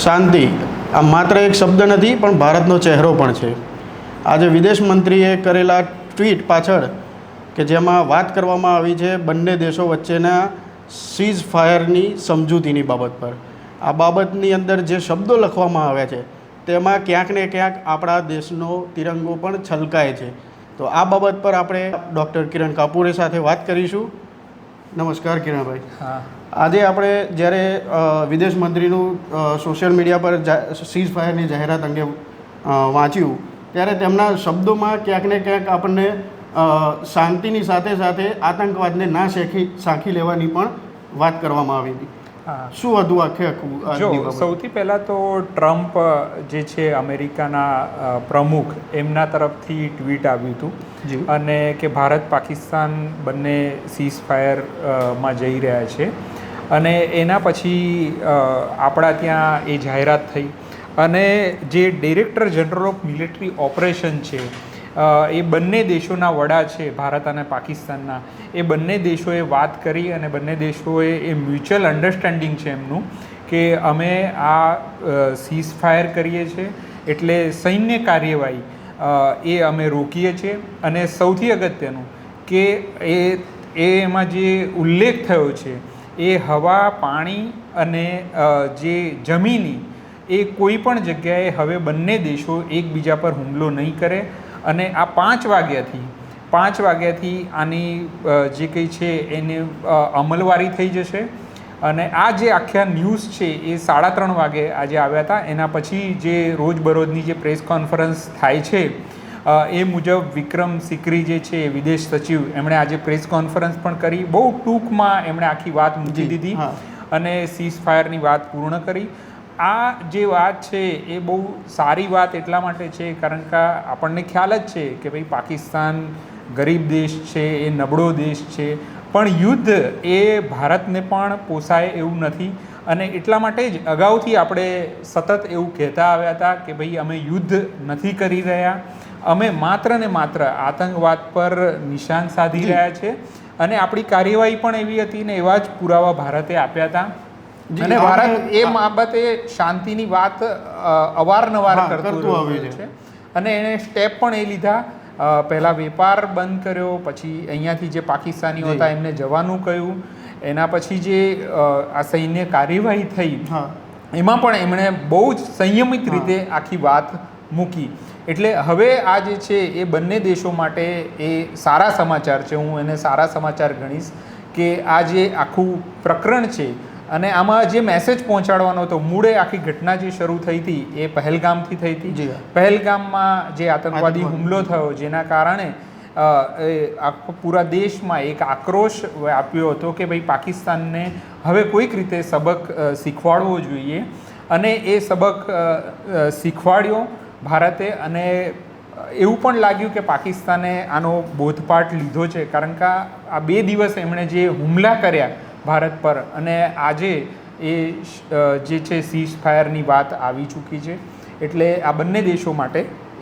શાંતિ આ માત્ર એક શબ્દ નથી પણ ભારતનો ચહેરો પણ છે. આજે વિદેશ મંત્રીએ કરેલા ટ્વીટ પાછળ કે જેમાં વાત કરવામાં આવી છે બંને દેશો વચ્ચેના સીઝ ફાયરની સમજૂતીની બાબત પર. આ બાબતની અંદર જે શબ્દો લખવામાં આવ્યા છે તેમાં ક્યાંક ને ક્યાંક આપણા દેશનો તિરંગો પણ છલકાય છે. તો આ બાબત પર આપણે ડૉક્ટર કિરણ કાપુરે સાથે વાત કરીશું. નમસ્કાર કિરણભાઈ. હા, આજે આપણે જ્યારે વિદેશ મંત્રીનું સોશિયલ મીડિયા પર સીઝ ફાયરની જાહેરાત અંગે વાંચ્યું ત્યારે તેમના શબ્દોમાં ક્યાંક ને ક્યાંક આપણને શાંતિની સાથે સાથે આતંકવાદને ના સાંખી લેવાની પણ વાત કરવામાં આવી હતી. હા. શું હતું આખું? જો સૌથી પહેલાં તો ટ્રમ્પ જે છે અમેરિકાના પ્રમુખ એમના તરફથી ટ્વીટ આવ્યું હતું અને કે ભારત પાકિસ્તાન બંને સીઝ ફાયરમાં જઈ રહ્યા છે અને એના પછી આપણા ત્યાં એ જાહેરાત થઈ અને જે director general of military operation છે એ બંને દેશોના વડા છે ભારત અને પાકિસ્તાનના, એ બંને દેશોએ વાત કરી અને બંને દેશોએ એ મ્યુચ્યુઅલ અન્ડરસ્ટેન્ડિંગ છે એમનું કે અમે આ સીઝ ફાયર કરીએ છીએ એટલે સૈન્ય કાર્યવાહી એ અમે રોકીએ છીએ. અને સૌથી અગત્યનું કે એમાં જે ઉલ્લેખ થયો છે એ હવા, પાણી અને જે જમીની એ કોઈ પણ જગ્યાએ હવે બંને દેશો એકબીજા પર હુમલો નહીં કરે અને આ 5 વાગ્યાથી આની જે કંઈ છે એની અમલવારી થઈ જશે. અને આ જે આખા ન્યૂઝ છે એ 3:30 વાગે આજે આવ્યા હતા. એના પછી જે રોજબરોજની જે પ્રેસ કોન્ફરન્સ થાય છે એ મુજબ વિક્રમ સિકરી જે છે વિદેશ સચિવ એમણે આજે પ્રેસ કોન્ફરન્સ પણ કરી. બહુ ટૂંકમાં એમણે આખી વાત મૂકી દીધી અને સીઝ ફાયરની વાત પૂર્ણ કરી. આ જે વાત છે એ બહુ સારી વાત એટલા માટે છે કારણ કે આપણને ખ્યાલ જ છે કે ભાઈ પાકિસ્તાન ગરીબ દેશ છે, એ નબળો દેશ છે, પણ યુદ્ધ એ ભારતને પણ પોસાય એવું નથી. અને એટલા માટે જ અગાઉથી આપણે સતત એવું કહેતા આવ્યા હતા કે ભાઈ અમે યુદ્ધ નથી કરી રહ્યા, અમે માત્ર ને માત્ર આતંકવાદ પર નિશાન સાધી રહ્યા છે. અને આપણી કાર્યવાહી પણ એવી હતી ને એવા જ પુરાવા ભારતે આપ્યા હતા. અને ભારત એ બાબતે શાંતિની વાત અવારનવાર કરતું આવ્યું છે અને એને સ્ટેપ પણ એ લીધા. પહેલાં વેપાર બંધ કર્યો, પછી અહીંયાથી જે પાકિસ્તાનીઓ હતા એમને જવાનું કહ્યું, એના પછી જે આ સૈન્ય કાર્યવાહી થઈ એમાં પણ એમણે બહુ જ સંયમિત રીતે આખી વાત મૂકી. એટલે હવે આ જે છે એ બંને દેશો માટે એ સારા સમાચાર છે. હું એને સારા સમાચાર ગણીશ કે આ જે આખું પ્રકરણ છે અને આમાં જે મેસેજ પહોંચાડવાનો હતો, મૂળે આખી ઘટના જે શરૂ થઈ હતી એ પહેલગામથી થઈ હતી. પહેલગામમાં જે આતંકવાદી હુમલો થયો જેના કારણે પૂરા દેશમાં એક આક્રોશ વ્યાપ્યો હતો કે ભાઈ પાકિસ્તાનને હવે કોઈક રીતે સબક શીખવાડવો જોઈએ અને એ સબક શીખવાડ્યો ભારતે. અને એવું પણ લાગ્યું કે પાકિસ્તાને આનો બોધપાઠ લીધો છે કારણ કે આ 2 દિવસ એમણે જે હુમલા કર્યા ભારત પર અને આજે એ જે છે સીઝ ફાયરની વાત આવી ચૂકી છે. એટલે આ બંને દેશો માટે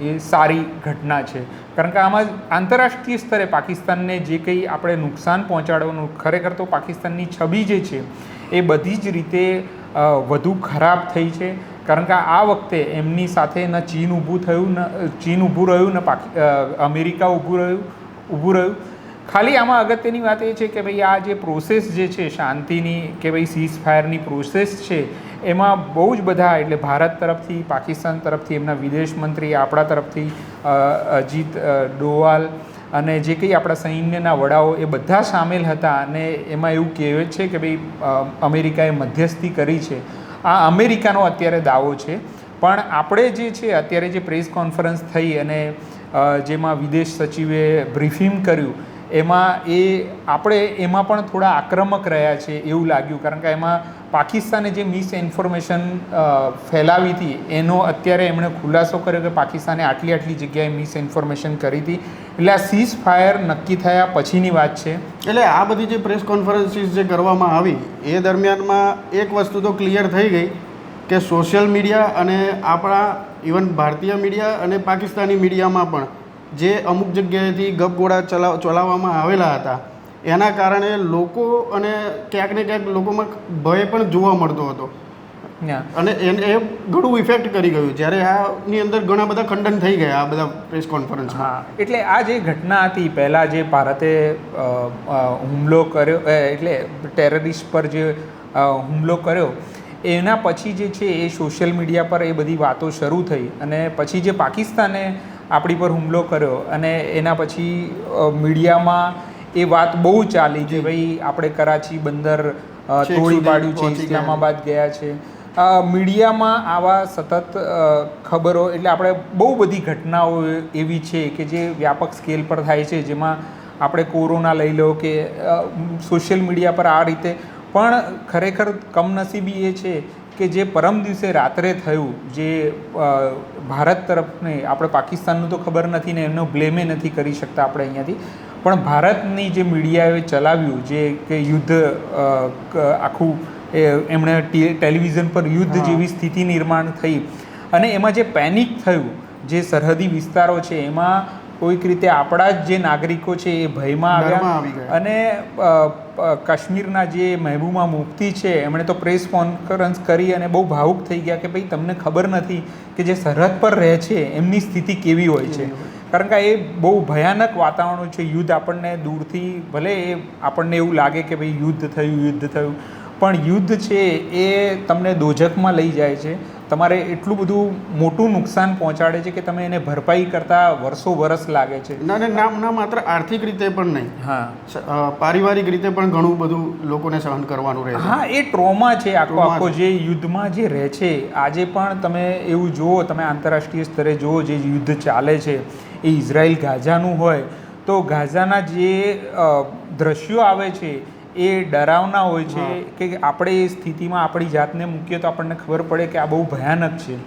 એ સારી ઘટના છે કારણ કે આમાં આંતરરાષ્ટ્રીય સ્તરે પાકિસ્તાનને જે કંઈ આપણે નુકસાન પહોંચાડવાનું, ખરેખર તો પાકિસ્તાનની છબી જે છે એ બધી જ રીતે વધુ ખરાબ થઈ છે કારણ કે આ વખતે એમની સાથે ન ચીન ઊભું રહ્યું ને અમેરિકા ઊભું રહ્યું. ખાલી આમાં અગત્યની વાત એ છે કે ભાઈ આ જે પ્રોસેસ જે છે શાંતિની કે ભાઈ સીઝ ફાયરની પ્રોસેસ છે એમાં બહુ જ બધા, એટલે ભારત તરફથી, પાકિસ્તાન તરફથી એમના વિદેશ મંત્રી, આપણા તરફથી અજીત ડોવાલ અને જે કંઈ આપણા સૈન્યના વડાઓ એ બધા સામેલ હતા. અને એમાં એવું કહેવાય છે કે ભાઈ અમેરિકાએ મધ્યસ્થી કરી છે. આ અમેરિકાનો અત્યારે દાવો છે. પણ આપણે જે છે અત્યારે જે પ્રેસ કોન્ફરન્સ થઈ અને જેમાં વિદેશ સચિવે બ્રીફિંગ કર્યું એમાં આપણે એમાં પણ થોડા આક્રમક રહ્યા છે એવું લાગ્યું કારણ કે એમાં પાકિસ્તાને જે મિસઇન્ફોર્મેશન ફેલાવી હતી એનો અત્યારે એમણે ખુલાસો કર્યો કે પાકિસ્તાને આટલી જગ્યાએ મિસઇન્ફોર્મેશન કરી હતી. એટલે આ સીઝ ફાયર નક્કી થયા પછીની વાત છે. એટલે આ બધી જે પ્રેસ કોન્ફરન્સીસ જે કરવામાં આવી એ દરમિયાનમાં એક વસ્તુ તો ક્લિયર થઈ ગઈ કે સોશિયલ મીડિયા અને આપણા ઇવન ભારતીય મીડિયા અને પાકિસ્તાની મીડિયામાં પણ જે અમુક જગ્યાએથી ગપગોળા ચલાવવામાં આવેલા હતા એના કારણે લોકો અને ક્યાંક ને ક્યાંક લોકોમાં ભય પણ જોવા મળતો હતો. અને એ ઘણું ઇફેક્ટ કરી ગયું, જ્યારે આની અંદર ઘણા બધા ખંડન થઈ ગયા આ બધા પ્રેસ કોન્ફરન્સ. હા, એટલે આ જે ઘટના હતી પહેલાં જે ભારતે હુમલો કર્યો, એટલે ટેરરિસ્ટ પર જે હુમલો કર્યો, એના પછી જે છે એ સોશિયલ મીડિયા પર એ બધી વાતો શરૂ થઈ, અને પછી જે પાકિસ્તાને આપણી પર હુમલો કર્યો અને એના પછી મીડિયામાં એ વાત બહુ ચાલી કે ભાઈ આપણે કરાચી બંદર તોડી પાડ્યું છે, ઇસ્લામાબાદ ગયા છે. મીડિયામાં આવા સતત ખબરો, એટલે આપણે બહુ બધી ઘટનાઓ એવી છે કે જે વ્યાપક સ્કેલ પર થાય છે, જેમાં આપણે કોરોના લઈ લો કે સોશિયલ મીડિયા પર આ રીતે. પણ ખરેખર કમનસીબી એ છે કે જે પરમ દિવસે રાત્રે થયું, જે ભારત તરફને, આપણે પાકિસ્તાનનું તો ખબર નથી ને એમનો બ્લેમે નથી કરી શકતા આપણે અહીંયાથી, પણ ભારતની જે મીડિયાએ ચલાવ્યું, જે કે યુદ્ધ આખું એમણે ટેલિવિઝન પર યુદ્ધ જેવી સ્થિતિ નિર્માણ થઈ, અને એમાં જે પેનિક થયું, જે સરહદી વિસ્તારો છે એમાં કોઈક રીતે આપણા જ જે નાગરિકો છે એ ભયમાં આવ્યા. અને કાશ્મીરના જે મહેબૂબા મુફ્તી છે એમણે તો પ્રેસ કોન્ફરન્સ કરી અને બહુ ભાવુક થઈ ગયા કે ભાઈ તમને ખબર નથી કે જે સરહદ પર રહે છે એમની સ્થિતિ કેવી હોય છે. કારણ કે એ બહુ ભયાનક વાતાવરણ છે. યુદ્ધ આપણને દૂરથી ભલે એ આપણને એવું લાગે કે ભાઈ યુદ્ધ થયું, પણ યુદ્ધ છે એ તમને દોજખમાં લઈ જાય છે. તમારે એટલું બધું મોટું નુકસાન પહોંચાડે છે કે તમે એને ભરપાઈ કરતાં વર્ષ લાગે છે. ના માત્ર આર્થિક રીતે પણ નહીં, હા, પારિવારિક રીતે પણ ઘણું બધું લોકોને સહન કરવાનું રહે છે. હા, એ ટ્રોમા છે આખો જે યુદ્ધમાં જે રહે છે. આજે પણ તમે એવું જુઓ, તમે આંતરરાષ્ટ્રીય સ્તરે જુઓ, જે યુદ્ધ ચાલે છે એ ઇઝરાયલ ગાઝાનું હોય તો ગાઝાના જે દ્રશ્યો આવે છે એ ડરાવના હોય છે કે આપણે એ સ્થિતિમાં આપણી જાતને મૂકીએ તો આપણને ખબર પડે કે આ બહુ ભયાનક છે.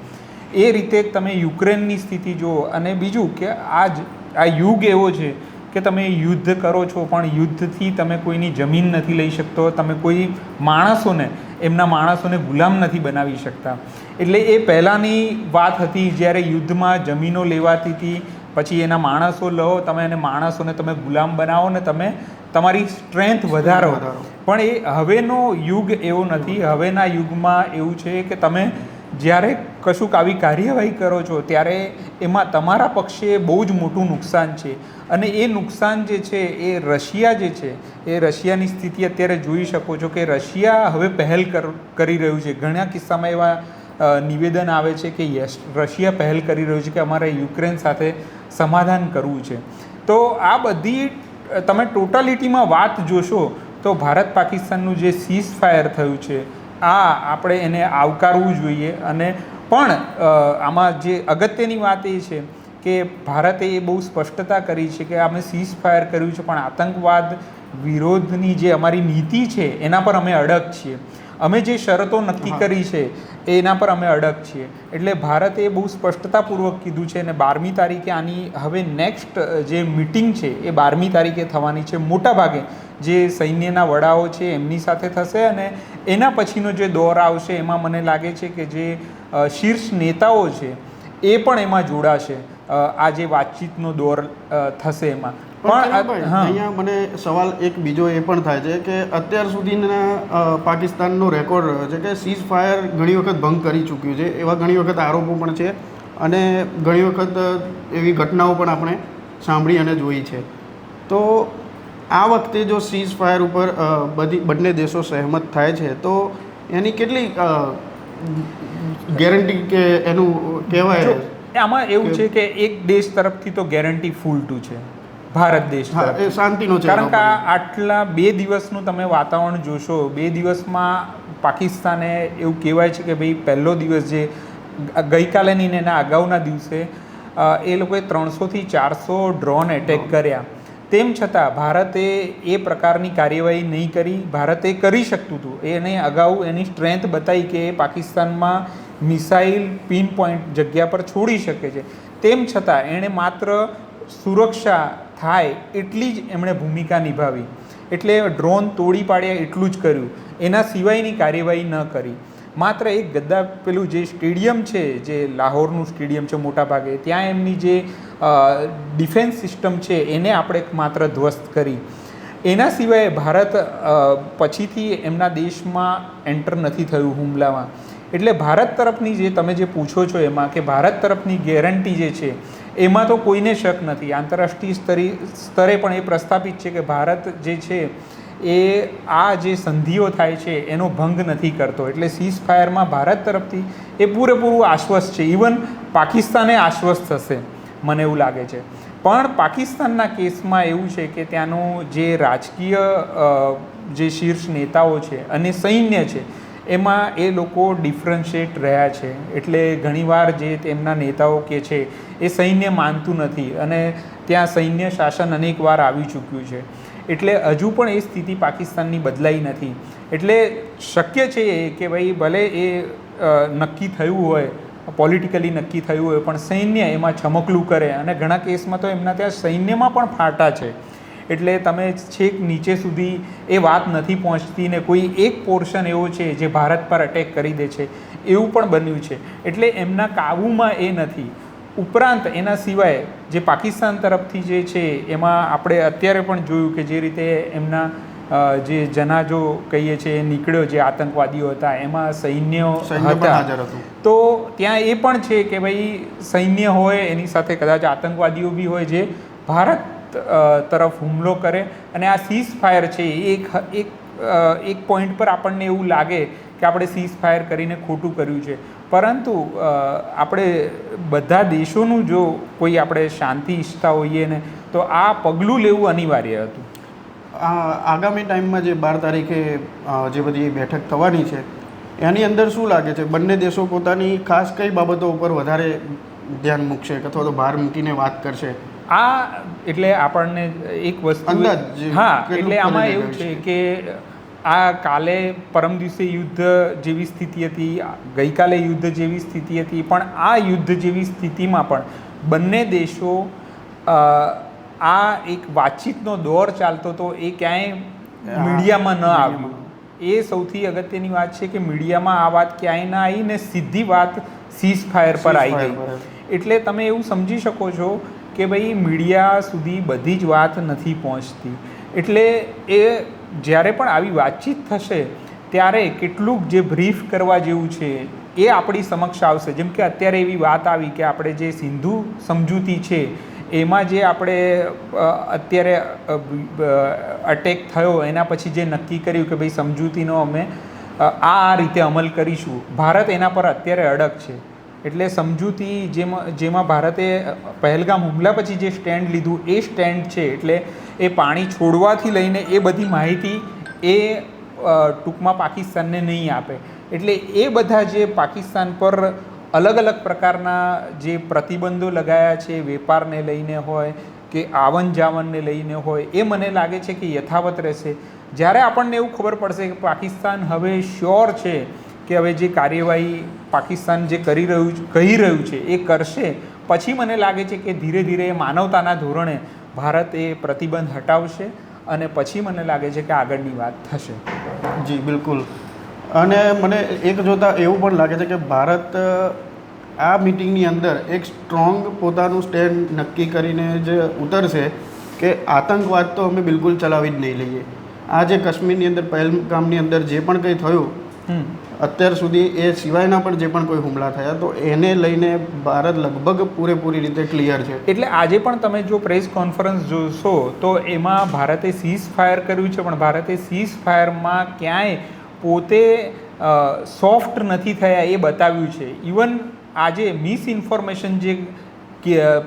એ રીતે તમે યુક્રેનની સ્થિતિ જુઓ. અને બીજું કે આ યુગ એવો છે કે તમે યુદ્ધ કરો છો, પણ યુદ્ધથી તમે કોઈની જમીન નથી લઈ શકતો, તમે કોઈ એમના માણસોને ગુલામ નથી બનાવી શકતા. એટલે એ પહેલાંની વાત હતી જ્યારે યુદ્ધમાં જમીનો લેવાતી હતી, પછી એના માણસો લો, તમે એને માણસોને તમે ગુલામ બનાવો ને તમે તમારી સ્ટ્રેન્થ વધારો. પણ એ હવેનો યુગ એવો નથી. હવેના યુગમાં એવું છે કે તમે જ્યારે કશુંક આવી કાર્યવાહી કરો છો ત્યારે એમાં તમારા પક્ષે બહુ જ મોટું નુકસાન છે. અને એ નુકસાન જે છે એ રશિયા જે છે, એ રશિયાની સ્થિતિ અત્યારે જોઈ શકો છો કે રશિયા હવે પહેલ કરી રહ્યું છે. ઘણા કિસ્સામાં એવા નિવેદન આવે છે કે રશિયા પહેલ કરી રહ્યું છે કે અમારે યુક્રેન સાથે સમાધાન કરવું છે. તો આ બધી તમે ટોટાલિટીમાં વાત જોશો તો ભારત પાકિસ્તાનનું જે સીઝ ફાયર થયું છે આપણે એને આવકારવું જોઈએ. અને પણ આમાં જે અગત્યની વાત એ છે કે ભારતે એ બહુ સ્પષ્ટતા કરી છે કે અમે સીઝ ફાયર કર્યું છે, પણ આતંકવાદ વિરોધની જે અમારી નીતિ છે એના પર અમે અડગ છીએ. અમે જે શરતો નક્કી કરી છે એના પર અમે અડગ છીએ. એટલે ભારતે બહુ સ્પષ્ટતાપૂર્વક કીધું છે. અને 12મી તારીખે આની હવે નેક્સ્ટ જે મિટિંગ છે એ 12મી તારીખે થવાની છે. મોટા ભાગે જે સૈન્યના વડાઓ છે એમની સાથે થશે, અને એના પછીનો જે દોર આવશે એમાં મને લાગે છે કે જે શીર્ષ નેતાઓ છે એ પણ એમાં જોડાશે. આ જે વાતચીતનો દોર થશે એમાં પણ અહીંયા મને સવાલ એક બીજો એ પણ થાય છે કે અત્યાર સુધીના પાકિસ્તાનનો રેકોર્ડ રહ્યો છે કે સીઝ ફાયર ઘણી વખત ભંગ કરી ચૂક્યું છે. એવા ઘણી વખત આરોપો પણ છે અને ઘણી વખત એવી ઘટનાઓ પણ આપણે સાંભળી અને જોઈ છે. તો આ વખતે જો સીઝ ફાયર ઉપર બંને દેશો સહેમત થાય છે તો એની કેટલી ગેરંટી કે એનું કહેવાય? આમાં એવું છે કે એક દેશ તરફથી તો ગેરંટી ફૂલ ટુ છે, ભારત દેશ શાંતિનો છે. કારણ કે આટલા 2 દિવસનું તમે વાતાવરણ જોશો, 2 દિવસમાં પાકિસ્તાને એવું કહેવાય છે કે ભાઈ પહેલો દિવસ જે ગઈકાલે નહીં એના અગાઉના દિવસે એ લોકોએ 300થી 400 ડ્રોન એટેક કર્યા. તેમ છતાં ભારતે એ પ્રકારની કાર્યવાહી નહીં કરી. ભારતે કરી શકતું હતું, એને અગાઉ એની સ્ટ્રેન્થ બતાવી કે પાકિસ્તાનમાં મિસાઇલ પિન પોઈન્ટ જગ્યા પર છોડી શકે છે. તેમ છતાં એણે માત્ર સુરક્ષા થાય એટલી જ એમણે ભૂમિકા નિભાવી. એટલે ડ્રોન તોડી પાડ્યા એટલું જ કર્યું, એના સિવાયની કાર્યવાહી ન કરી. માત્ર એક પેલું જે સ્ટેડિયમ છે, જે લાહોરનું સ્ટેડિયમ છે મોટા ભાગે, ત્યાં એમની જે ડિફેન્સ સિસ્ટમ છે એને આપણે માત્ર ધ્વસ્ત કરી. એના સિવાય ભારત પછીથી એમના દેશમાં એન્ટર નથી થયું હુમલામાં. એટલે ભારત તરફની જે તમે જે પૂછો છો એમાં કે ભારત તરફની ગેરંટી જે છે એમાં તો કોઈને શક નથી. આંતરરાષ્ટ્રીય સ્તરે પણ એ પ્રસ્થાપિત છે કે ભારત જે છે એ આ જે સંધિઓ થાય છે એનો ભંગ નથી કરતો. એટલે સીઝ ફાયરમાં ભારત તરફથી એ પૂરેપૂરું આશ્વસ્ત છે. ઇવન પાકિસ્તાને આશ્વસ્ત થશે મને એવું લાગે છે. પણ પાકિસ્તાનના કેસમાં એવું છે કે ત્યાંનું જે રાજકીય જે શીર્ષ નેતાઓ છે અને સૈન્ય છે એમાં એ લોકો ડિફરન્શિએટ રહ્યા છે. એટલે ઘણીવાર જે તેમના નેતાઓ કે છે એ સૈન્ય માનતું નથી અને ત્યાં સૈન્ય શાસન અનેકવાર આવી ચૂક્યું છે. એટલે હજુ પણ એ સ્થિતિ પાકિસ્તાનની બદલાઈ નથી. એટલે શક્ય છે કે ભાઈ ભલે એ નક્કી થયું હોય, પોલિટિકલી નક્કી થયું હોય, પણ સૈન્ય એમાં છમકલું કરે અને ઘણા કેસમાં તો એમના ત્યાં સૈન્યમાં પણ ફાટા છે. એટલે તમે છેક નીચે સુધી એ વાત નથી પહોંચતી ને કોઈ એક પોર્શન એવો છે જે ભારત પર અટેક કરી દે છે એવું પણ બન્યું છે. એટલે એમના કાબૂમાં એ નથી. ઉપરાંત એના સિવાય જે પાકિસ્તાન તરફથી જે છે એમાં આપણે અત્યારે પણ જોયું કે જે રીતે એમના જે જનાજો કહીએ છીએ એ નીકળ્યો જે આતંકવાદીઓ હતા એમાં સૈન્ય હતા. તો ત્યાં એ પણ છે કે ભાઈ સૈન્ય હોય એની સાથે કદાચ આતંકવાદીઓ બી હોય જે ભારત તરફ હુમલો કરે. અને આ સીઝ ફાયર છે એક પોઈન્ટ પર આપણને એવું લાગે કે આપણે સીઝ ફાયર કરીને ખોટું કર્યું છે, પરંતુ આપણે બધા દેશોનું જો કોઈ આપણે શાંતિ ઈચ્છતા હોઈએ ને તો આ પગલું લેવું અનિવાર્ય હતું. આગામી ટાઈમમાં જે 12 તારીખે જે બધી બેઠક થવાની છે એની અંદર શું લાગે છે બંને દેશો પોતાની ખાસ કઈ બાબતો ઉપર વધારે ધ્યાન મૂકશે અથવા તો ભાર મૂકીને વાત કરશે? એટલે આપણને એક વસ્તુ એટલે આમાં એવું છે કે આ કાલે પરમ દિવસે યુદ્ધ જેવી સ્થિતિ હતી, ગઈકાલે યુદ્ધ જેવી સ્થિતિ હતી, પણ આ યુદ્ધ જેવી સ્થિતિમાં પણ બંને દેશો આ એક વાતચીતનો દોર ચાલતો હતો એ ક્યાંય મીડિયામાં ન આવ્યું. એ સૌથી અગત્યની વાત છે કે મીડિયામાં આ વાત ક્યાંય ના આવી ને સીધી વાત સીઝ ફાયર પર આવી ગઈ. એટલે તમે એવું સમજી શકો છો કે ભાઈ મીડિયા સુધી બધી જ વાત નથી પહોંચતી. એટલે એ જ્યારે પણ આવી વાતચીત થશે ત્યારે કેટલુંક જે બ્રીફ કરવા જેવું છે એ આપણી સમક્ષ આવશે. જેમ કે અત્યારે એવી વાત આવી કે આપણે જે સિંધુ સમજૂતી છે એમાં જે આપણે અત્યારે અટેક થયો એના પછી જે નક્કી કર્યું કે ભાઈ સમજૂતીનો અમે આ રીતે અમલ કરીશું, ભારત એના પર અત્યારે અડગ છે. એટલે સમજૂતી જેમાં ભારતે પહેલગામ હુમલા પછી જે સ્ટેન્ડ લીધું એ સ્ટેન્ડ છે. એટલે એ પાણી છોડવાથી લઈને એ બધી માહિતી એ ટૂંકમાં પાકિસ્તાનને નહીં આપે. એટલે એ બધા જે પાકિસ્તાન પર અલગ અલગ પ્રકારના જે પ્રતિબંધો લગાયા છે, વેપારને લઈને હોય કે આવન જાવનને લઈને હોય, એ મને લાગે છે કે યથાવત રહેશે. જ્યારે આપણને એવું ખબર પડશે કે પાકિસ્તાન હવે શ્યોર છે કે હવે જે કાર્યવાહી પાકિસ્તાન જે કહી રહ્યું છે એ કરશે, પછી મને લાગે છે કે ધીરે ધીરે માનવતાના ધોરણે ભારત એ પ્રતિબંધ હટાવશે અને પછી મને લાગે છે કે આગળની વાત થશે. જી બિલકુલ. અને મને એક જોતાં એવું પણ લાગે છે કે ભારત આ મિટિંગની અંદર એક સ્ટ્રોંગ પોતાનું સ્ટેન્ડ નક્કી કરીને જ ઉતરશે કે આતંકવાદ તો અમે બિલકુલ ચલાવી જ નહીં લઈએ. આ જે કાશ્મીરની અંદર પહેલગામની અંદર જે પણ કંઈ થયું અત્યાર સુધી એ સિવાયના પણ જે પણ કોઈ હુમલા થયા તો એને લઈને ભારત લગભગ પૂરેપૂરી રીતે ક્લિયર છે. એટલે આજે પણ તમે જો પ્રેસ કોન્ફરન્સ જોશો તો એમાં ભારતે સીઝ ફાયર કર્યું છે, પણ ભારતે સીઝ ફાયરમાં ક્યાંય પોતે સોફ્ટ નથી થયા એ બતાવ્યું છે. ઇવન આજે મિસઇન્ફોર્મેશન જે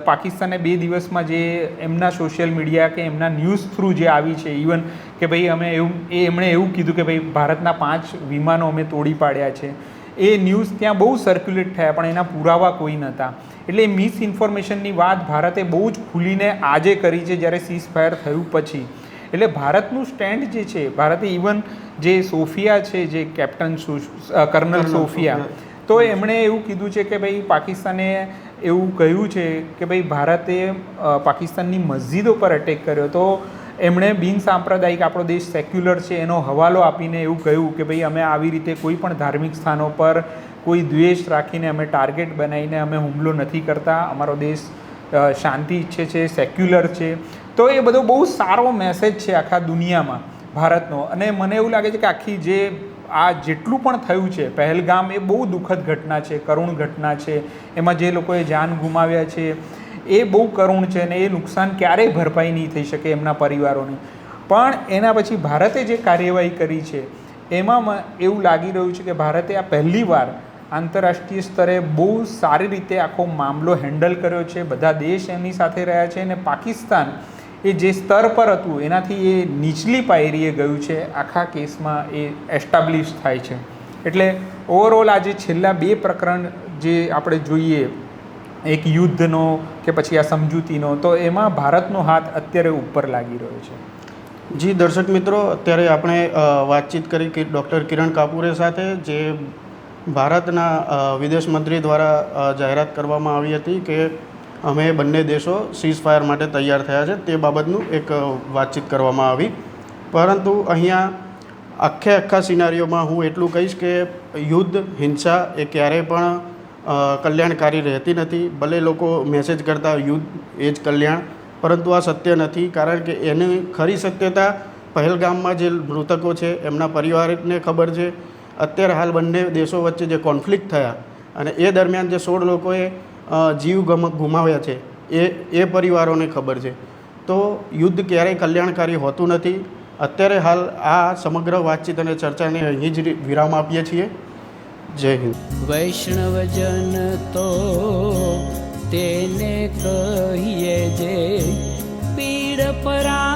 પાકિસ્તાને 2 દિવસમાં જે એમના સોશિયલ મીડિયા કે એમના ન્યૂઝ થ્રુ જે આવી છે, ઇવન કે ભાઈ એમણે એવું કીધું કે ભાઈ ભારતના 5 વિમાનો અમે તોડી પાડ્યા છે, એ ન્યૂઝ ત્યાં બહુ સર્ક્યુલેટ થયા પણ એના પુરાવા કોઈ નહોતા. એટલે મિસઇન્ફોર્મેશનની વાત ભારતે બહુ જ ખુલીને આજે કરી છે જ્યારે સીઝ ફાયર થયું પછી. એટલે ભારતનું સ્ટેન્ડ જે છે, ભારતે ઇવન જે સોફિયા છે, જે કેપ્ટન કર્નલ સોફિયા, તો એમણે એવું કીધું છે કે ભાઈ પાકિસ્તાને એવું કહ્યું છે કે ભાઈ ભારતે પાકિસ્તાનની મસ્જિદો પર અટેક કર્યો. તો એમણે બિનસાંપ્રદાયિક, આપણો દેશ સેક્યુલર છે એનો હવાલો આપીને એવું કહ્યું કે ભાઈ અમે આવી રીતે કોઈ પણ ધાર્મિક સ્થાનો પર કોઈ દ્વેષ રાખીને અમે ટાર્ગેટ બનાવીને અમે હુમલો નથી કરતા. અમારો દેશ શાંતિ ઈચ્છે છે, સેક્યુલર છે. તો એ બધો બહુ સારો મેસેજ છે આખા દુનિયામાં ભારતનો. અને મને એવું લાગે છે કે આખી જે આ જેટલું પણ થયું છે પહેલગામ એ બહુ દુઃખદ ઘટના છે, કરુણ ઘટના છે. એમાં જે લોકોએ જાન ગુમાવ્યા છે એ બહુ કરુણ છે અને એ નુકસાન ક્યારેય ભરપાઈ નહીં થઈ શકે એમના પરિવારોની. પણ એના પછી ભારતે જે કાર્યવાહી કરી છે એમાં એવું લાગી રહ્યું છે કે ભારતે આ પહેલીવાર આંતરરાષ્ટ્રીય સ્તરે બહુ સારી રીતે આખો મામલો હેન્ડલ કર્યો છે. બધા દેશ એની સાથે રહ્યા છે અને પાકિસ્તાન એ જે સ્તર પર હતું એનાથી એ નીચલી પાયરીએ ગયું છે આખા કેસમાં એ એસ્ટાબ્લિશ થાય છે. એટલે ઓવરઓલ આજે છેલ્લા 2 પ્રકરણ જે આપણે જોઈએ, એક યુદ્ધનો કે પછી આ સમજૂતીનો, તો એમાં ભારતનો હાથ અત્યારે ઉપર લાગી રહ્યો છે. જી દર્શક મિત્રો, અત્યારે આપણે વાતચીત કરી કે ડૉક્ટર કિરણ કાપુરે સાથે, જે ભારતના વિદેશ મંત્રી દ્વારા જાહેરાત કરવામાં આવી હતી કે અમે બંને દેશો સીઝ ફાયર માટે તૈયાર થયા છે, તે બાબતનું એક વાતચીત કરવામાં આવી. પરંતુ અહીંયા આખા સિનારીઓમાં હું એટલું કહીશ કે યુદ્ધ, હિંસા એ ક્યારેય પણ કલ્યાણકારી રહેતી નથી. ભલે લોકો મેસેજ કરતા યુદ્ધ એ જ કલ્યાણ, પરંતુ આ સત્ય નથી. કારણ કે એની ખરી સત્યતા પહેલગામમાં જે મૃતકો છે એમના પરિવારને ખબર છે. અત્યારે હાલ બંને દેશો વચ્ચે જે કોન્ફ્લિક્ટ થયા અને એ દરમિયાન જે 16 લોકોએ જીવ ગુમાવ્યા છે એ પરિવારોને ખબર છે. તો યુદ્ધ ક્યારેય કલ્યાણકારી હોતું નથી. અત્યારે હાલ આ સમગ્ર વાતચીત અને ચર્ચાને અહીં જ વિરામ આપીએ છીએ. જય હિન્દ. વૈષ્ણવજન તો તેને કહીએ જે પીડ પરા